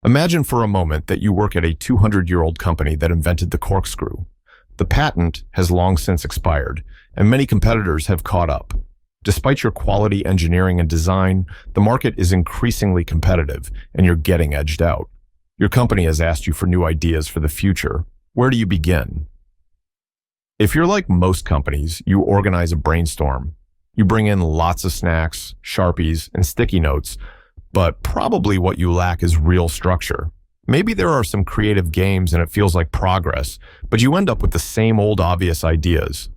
Imagine for a moment that you work at a 200-year-old company that invented the corkscrew. The patent has long since expired, and many competitors have caught up. Despite your quality engineering and design, the market is increasingly competitive, and you're getting edged out. Your company has asked you for new ideas for the future. Where do you begin? If you're like most companies, you organize a brainstorm. You bring in lots of snacks, Sharpies, and sticky notes, but probably what you lack is real structure. Maybe there are some creative games and it feels like progress, but you end up with the same old obvious ideas.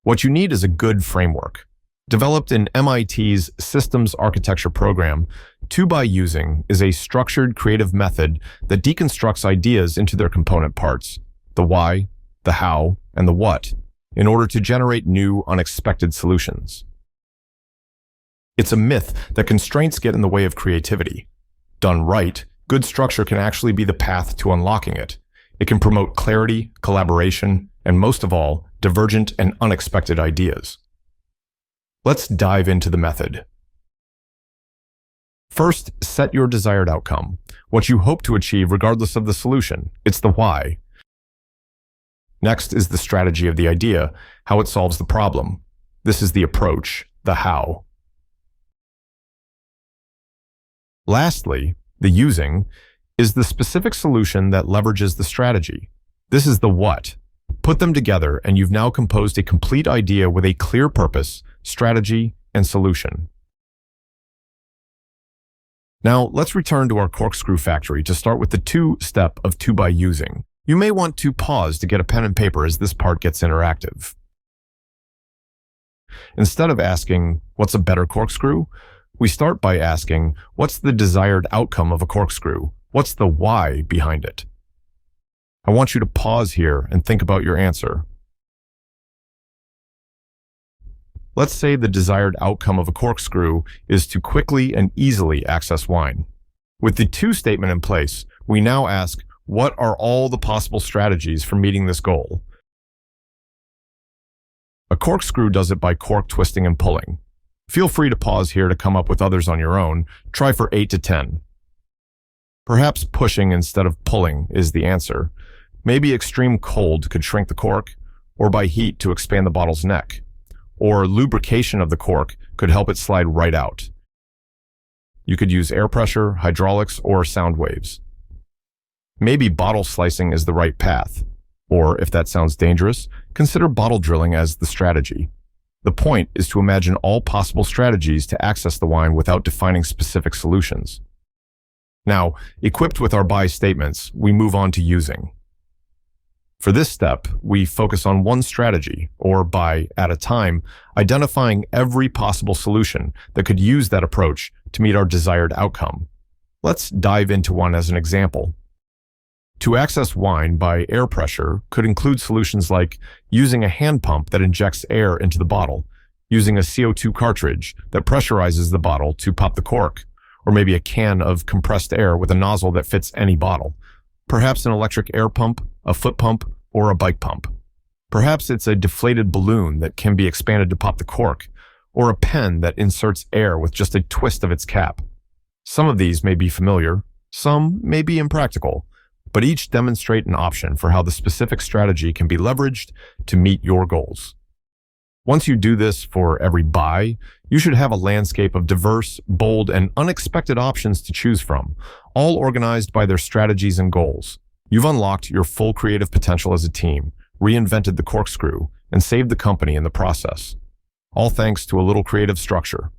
What you need is a good framework. Developed in MIT's Systems Architecture program, 2x-Using is a structured creative method that deconstructs ideas into their component parts, the why, the how, and the what, in order to generate new, unexpected solutions. It's a myth that constraints get in the way of creativity. Done right, good structure can actually be the path to unlocking it. It can promote clarity, collaboration, and most of all, divergent and unexpected ideas. Let's dive into the method. First, set your desired outcome, what you hope to achieve regardless of the solution. It's the why. Next is the strategy of the idea, how it solves the problem. This is the approach, the how. Lastly, the using is the specific solution that leverages the strategy. This is the what. Put them together and you've now composed a complete idea with a clear purpose, strategy, and solution. Now, let's return to our corkscrew factory to start with the two-step of 2x-Using. You may want to pause to get a pen and paper as this part gets interactive. Instead of asking, what's a better corkscrew? We start by asking, what's the desired outcome of a corkscrew? What's the why behind it? I want you to pause here and think about your answer. Let's say the desired outcome of a corkscrew is to quickly and easily access wine. With the to statement in place, we now ask, what are all the possible strategies for meeting this goal? A corkscrew does it by cork twisting and pulling. Feel free to pause here to come up with others on your own. Try for 8 to 10. Perhaps pushing instead of pulling is the answer. Maybe extreme cold could shrink the cork, or by heat to expand the bottle's neck. Or lubrication of the cork could help it slide right out. You could use air pressure, hydraulics, or sound waves. Maybe bottle slicing is the right path. Or, if that sounds dangerous, consider bottle drilling as the strategy. The point is to imagine all possible strategies to access the wine without defining specific solutions. Now, equipped with our buy statements, we move on to using. For this step, we focus on one strategy, or buy at a time, identifying every possible solution that could use that approach to meet our desired outcome. Let's dive into one as an example. To access wine by air pressure could include solutions like using a hand pump that injects air into the bottle, using a CO2 cartridge that pressurizes the bottle to pop the cork, or maybe a can of compressed air with a nozzle that fits any bottle. Perhaps an electric air pump, a foot pump, or a bike pump. Perhaps it's a deflated balloon that can be expanded to pop the cork, or a pen that inserts air with just a twist of its cap. Some of these may be familiar, some may be impractical, but each demonstrate an option for how the specific strategy can be leveraged to meet your goals. Once you do this for every buy, you should have a landscape of diverse, bold, and unexpected options to choose from, all organized by their strategies and goals. You've unlocked your full creative potential as a team, reinvented the corkscrew, and saved the company in the process. All thanks to a little creative structure.